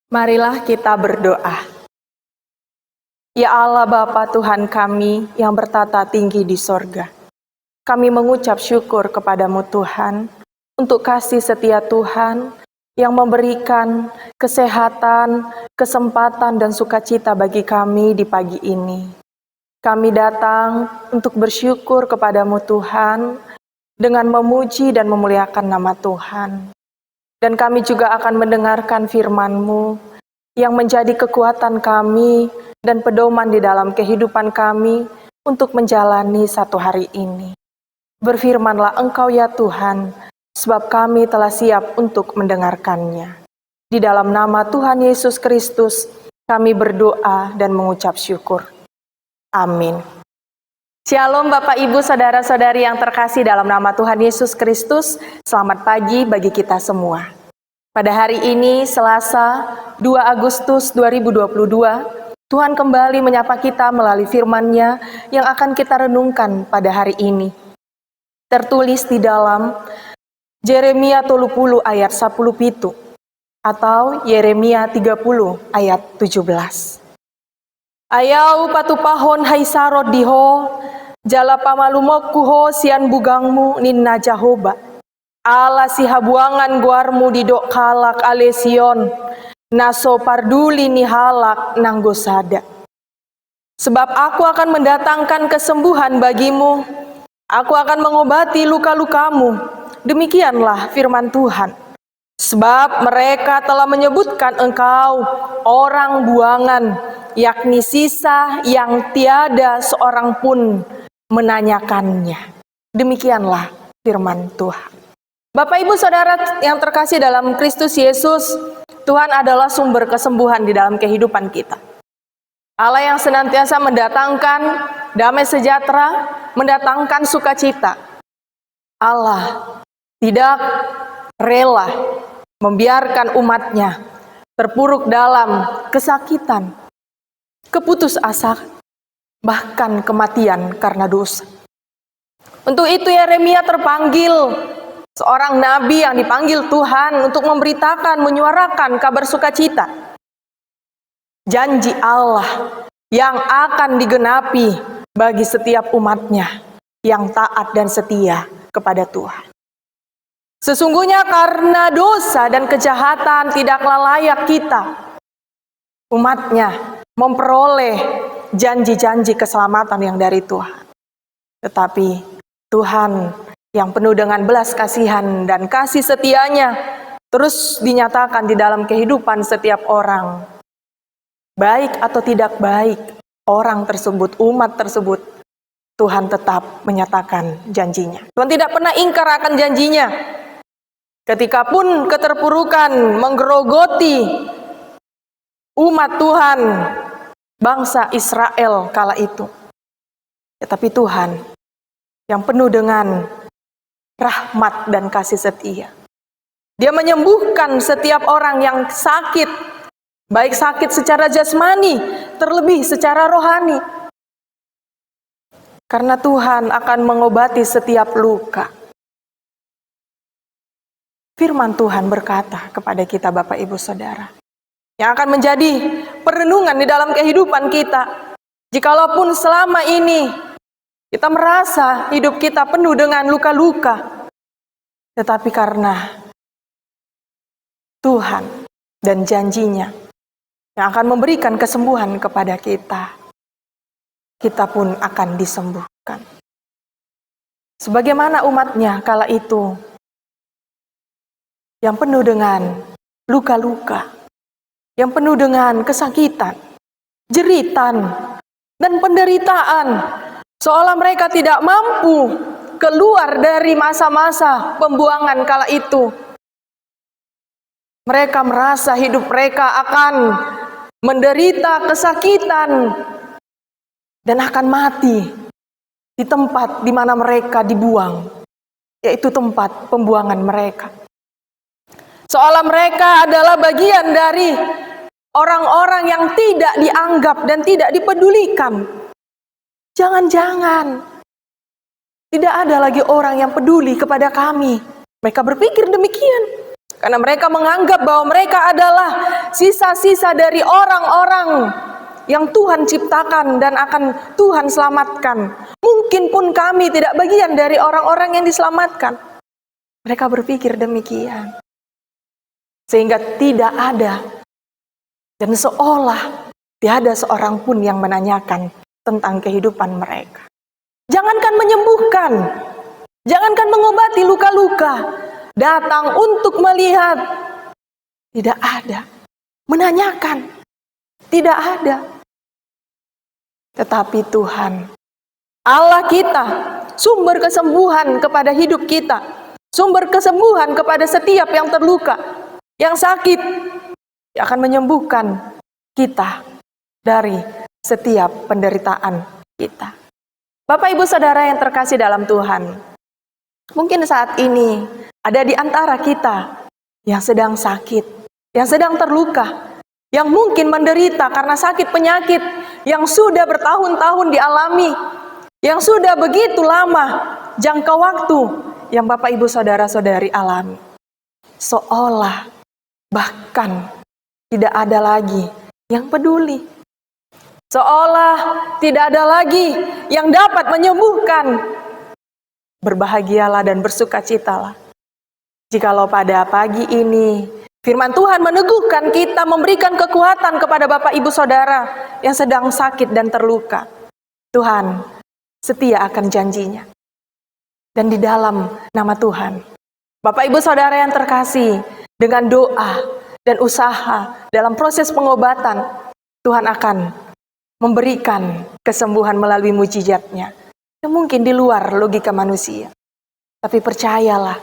Marilah kita berdoa. Ya Allah Bapa Tuhan kami yang bertata tinggi di sorga, kami mengucap syukur kepadamu Tuhan untuk kasih setia Tuhan yang memberikan kesehatan, kesempatan dan sukacita bagi kami di pagi ini. Kami datang untuk bersyukur kepadamu Tuhan dengan memuji dan memuliakan nama Tuhan. Dan kami juga akan mendengarkan firman-Mu yang menjadi kekuatan kami dan pedoman di dalam kehidupan kami untuk menjalani satu hari ini. Berfirmanlah Engkau ya Tuhan, sebab kami telah siap untuk mendengarkannya. Di dalam nama Tuhan Yesus Kristus, kami berdoa dan mengucap syukur. Amin. Shalom Bapak Ibu Saudara-saudari yang terkasih dalam nama Tuhan Yesus Kristus. Selamat pagi bagi kita semua. Pada hari ini Selasa 2 Agustus 2022, Tuhan kembali menyapa kita melalui firman-Nya yang akan kita renungkan pada hari ini. Tertulis di dalam Yeremia 30 ayat 10 atau Yeremia 30 ayat 17. Ayau patupahon hai sarod diho, jala pamalumokku ho sian bugangmu ninna Jahoba. Ala si habuangan guarmu di dok kalak alesion, naso parduli ni halak nanggosada. Sebab aku akan mendatangkan kesembuhan bagimu, aku akan mengobati luka-lukamu. Demikianlah firman Tuhan. Sebab mereka telah menyebutkan engkau orang buangan, yakni sisa yang tiada seorang pun menanyakannya. Demikianlah firman Tuhan. Bapak Ibu Saudara yang terkasih dalam Kristus Yesus, Tuhan adalah sumber kesembuhan di dalam kehidupan kita. Allah yang senantiasa mendatangkan damai sejahtera, mendatangkan sukacita. Allah tidak rela membiarkan umatnya terpuruk dalam kesakitan, keputusasaan, bahkan kematian karena dosa. Untuk itu Yeremia terpanggil, seorang nabi yang dipanggil Tuhan untuk memberitakan, menyuarakan kabar sukacita. Janji Allah yang akan digenapi bagi setiap umatnya yang taat dan setia kepada Tuhan. Sesungguhnya karena dosa dan kejahatan tidaklah layak kita, umatnya, memperoleh janji-janji keselamatan yang dari Tuhan. Tetapi Tuhan yang penuh dengan belas kasihan dan kasih setianya terus dinyatakan di dalam kehidupan setiap orang. Baik atau tidak baik, orang tersebut, umat tersebut, Tuhan tetap menyatakan janjinya. Tuhan tidak pernah ingkar akan janjinya. Ketika pun keterpurukan menggerogoti umat Tuhan, bangsa Israel kala itu. Tetapi Tuhan yang penuh dengan rahmat dan kasih setia. Dia menyembuhkan setiap orang yang sakit, baik sakit secara jasmani, terlebih secara rohani. Karena Tuhan akan mengobati setiap luka. Firman Tuhan berkata kepada kita Bapak Ibu Saudara, yang akan menjadi perenungan di dalam kehidupan kita. Jikalaupun selama ini kita merasa hidup kita penuh dengan luka-luka, tetapi karena Tuhan dan janjinya yang akan memberikan kesembuhan kepada kita, kita pun akan disembuhkan. Sebagaimana umatnya kala itu, yang penuh dengan luka-luka, yang penuh dengan kesakitan, jeritan, dan penderitaan, seolah mereka tidak mampu keluar dari masa-masa pembuangan kala itu. Mereka merasa hidup mereka akan menderita kesakitan dan akan mati di tempat di mana mereka dibuang, yaitu tempat pembuangan mereka. Seolah mereka adalah bagian dari orang-orang yang tidak dianggap dan tidak dipedulikan. Jangan-jangan tidak ada lagi orang yang peduli kepada kami. Mereka berpikir demikian. Karena mereka menganggap bahwa mereka adalah sisa-sisa dari orang-orang yang Tuhan ciptakan dan akan Tuhan selamatkan. Mungkin pun kami tidak bagian dari orang-orang yang diselamatkan. Mereka berpikir demikian. Sehingga tidak ada dan seolah tiada seorang pun yang menanyakan tentang kehidupan mereka. Jangankan menyembuhkan, jangankan mengobati luka-luka, datang untuk melihat, tidak ada. Menanyakan, tidak ada. Tetapi Tuhan, Allah kita, sumber kesembuhan kepada hidup kita, sumber kesembuhan kepada setiap yang terluka, yang sakit, yang akan menyembuhkan kita dari setiap penderitaan kita. Bapak Ibu Saudara yang terkasih dalam Tuhan, mungkin saat ini ada di antara kita yang sedang sakit, yang sedang terluka, yang mungkin menderita karena sakit penyakit yang sudah bertahun-tahun dialami, yang sudah begitu lama jangka waktu yang Bapak Ibu Saudara-saudari alami. Seolah bahkan tidak ada lagi yang peduli. Seolah tidak ada lagi yang dapat menyembuhkan. Berbahagialah dan bersukacitalah jikalau pada pagi ini firman Tuhan meneguhkan kita, memberikan kekuatan kepada Bapak Ibu Saudara yang sedang sakit dan terluka. Tuhan setia akan janjinya. Dan di dalam nama Tuhan, Bapak Ibu Saudara yang terkasih, dengan doa dan usaha dalam proses pengobatan, Tuhan akan memberikan kesembuhan melalui mujizatnya yang mungkin di luar logika manusia. Tapi percayalah,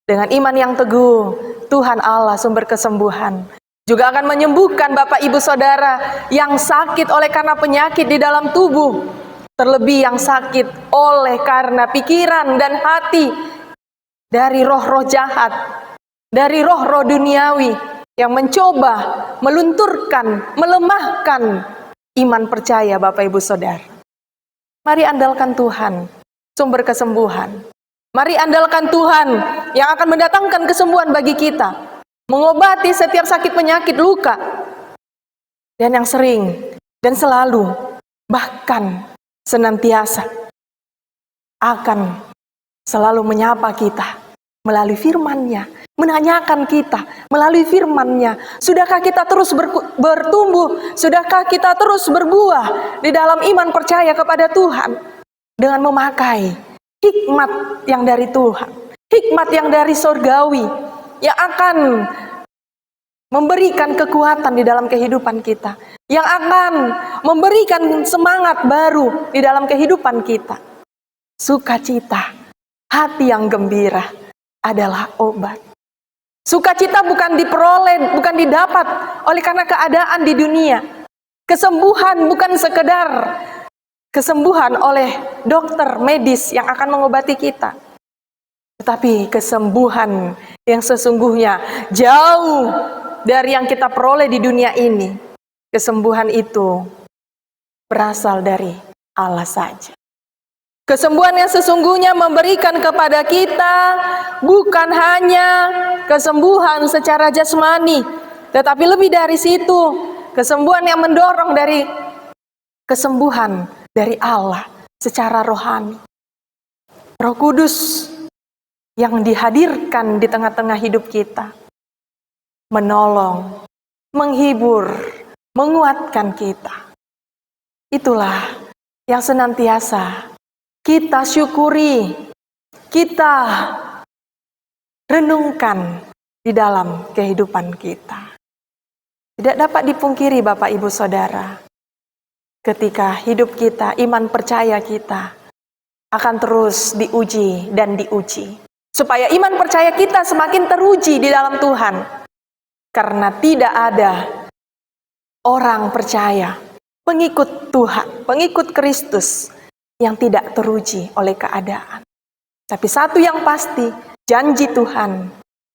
dengan iman yang teguh, Tuhan Allah sumber kesembuhan juga akan menyembuhkan Bapak Ibu Saudara yang sakit oleh karena penyakit di dalam tubuh, terlebih yang sakit oleh karena pikiran dan hati dari roh-roh jahat, dari roh-roh duniawi yang mencoba melunturkan, melemahkan iman percaya Bapak Ibu Saudara. Mari andalkan Tuhan, sumber kesembuhan. Mari andalkan Tuhan yang akan mendatangkan kesembuhan bagi kita, mengobati setiap sakit penyakit luka, dan yang sering dan selalu, bahkan senantiasa akan selalu menyapa kita melalui firman-Nya, menanyakan kita melalui firman-Nya. Sudahkah kita terus bertumbuh? Sudahkah kita terus berbuah di dalam iman percaya kepada Tuhan dengan memakai hikmat yang dari Tuhan, hikmat yang dari surgawi yang akan memberikan kekuatan di dalam kehidupan kita, yang akan memberikan semangat baru di dalam kehidupan kita. Sukacita, hati yang gembira adalah obat. Sukacita bukan diperoleh, bukan didapat oleh karena keadaan di dunia. Kesembuhan bukan sekedar kesembuhan oleh dokter medis yang akan mengobati kita. Tetapi kesembuhan yang sesungguhnya jauh dari yang kita peroleh di dunia ini. Kesembuhan itu berasal dari Allah saja. Kesembuhan yang sesungguhnya memberikan kepada kita bukan hanya kesembuhan secara jasmani, tetapi lebih dari situ, kesembuhan yang mendorong dari kesembuhan dari Allah secara rohani. Roh Kudus yang dihadirkan di tengah-tengah hidup kita, menolong, menghibur, menguatkan kita. Itulah yang senantiasa kita syukuri, kita renungkan di dalam kehidupan kita. Tidak dapat dipungkiri Bapak Ibu Saudara, ketika hidup kita, iman percaya kita akan terus diuji dan diuji. Supaya iman percaya kita semakin teruji di dalam Tuhan. Karena tidak ada orang percaya, pengikut Tuhan, pengikut Kristus yang tidak teruji oleh keadaan. Tapi satu yang pasti, janji Tuhan,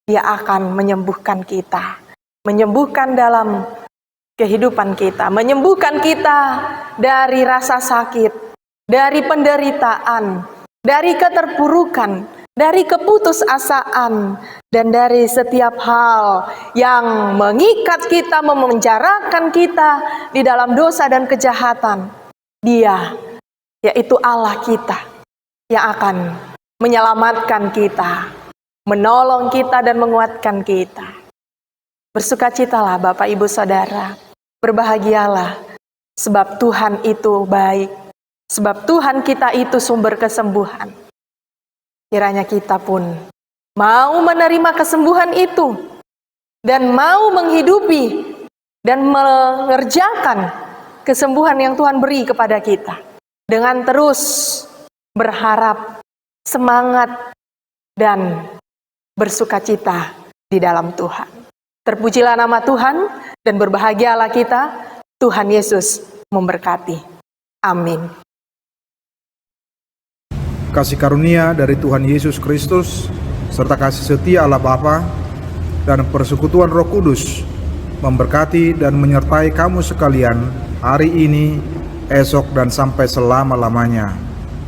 Dia akan menyembuhkan kita. Menyembuhkan dalam kehidupan kita, menyembuhkan kita dari rasa sakit, dari penderitaan, dari keterpurukan, dari keputusasaan, dan dari setiap hal yang mengikat kita, memenjarakan kita di dalam dosa dan kejahatan. Dia, yaitu Allah kita, yang akan menyelamatkan kita, menolong kita dan menguatkan kita. Bersukacitalah Bapak Ibu Saudara, berbahagialah, sebab Tuhan itu baik, sebab Tuhan kita itu sumber kesembuhan. Kiranya kita pun mau menerima kesembuhan itu dan mau menghidupi dan mengerjakan kesembuhan yang Tuhan beri kepada kita dengan terus berharap, semangat, dan bersukacita di dalam Tuhan. Terpujilah nama Tuhan dan berbahagialah kita. Tuhan Yesus memberkati. Amin. Kasih karunia dari Tuhan Yesus Kristus, serta kasih setia Allah Bapa, dan persekutuan Roh Kudus, memberkati dan menyertai kamu sekalian hari ini, esok, dan sampai selama-lamanya.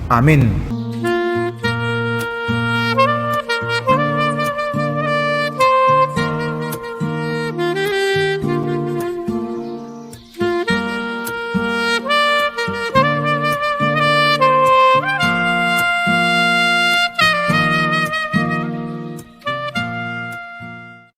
Amin.